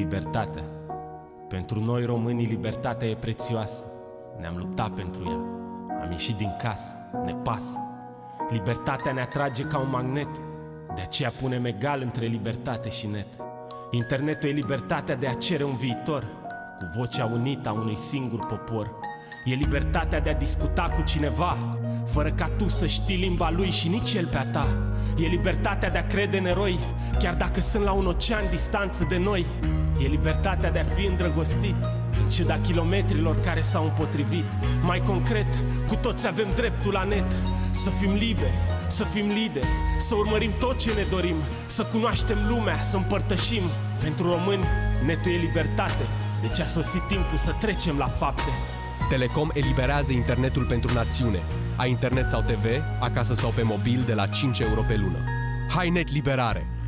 Libertatea. Pentru noi românii libertatea e prețioasă. Ne-am luptat pentru ea, am ieșit din casă, ne pasă. Libertatea ne atrage ca un magnet, de aceea punem egal între libertate și net. Internetul e libertatea de a cere un viitor, cu vocea unită a unui singur popor. E libertatea de a discuta cu cineva, fără ca tu să știi limba lui și nici el pe a ta. E libertatea de a crede în eroi, chiar dacă sunt la un ocean distanță de noi. E libertatea de a fi îndrăgostit, în ciuda kilometrilor care s-au împotrivit. Mai concret, cu toți avem dreptul la net. Să fim liberi, să fim lideri, să urmărim tot ce ne dorim, să cunoaștem lumea, să împărtășim. Pentru români, netul e libertate, deci a sosit timpul să trecem la fapte. Telecom eliberează internetul pentru națiune. Ai internet sau TV, acasă sau pe mobil, de la 5 euro pe lună. Hai Net Liberare!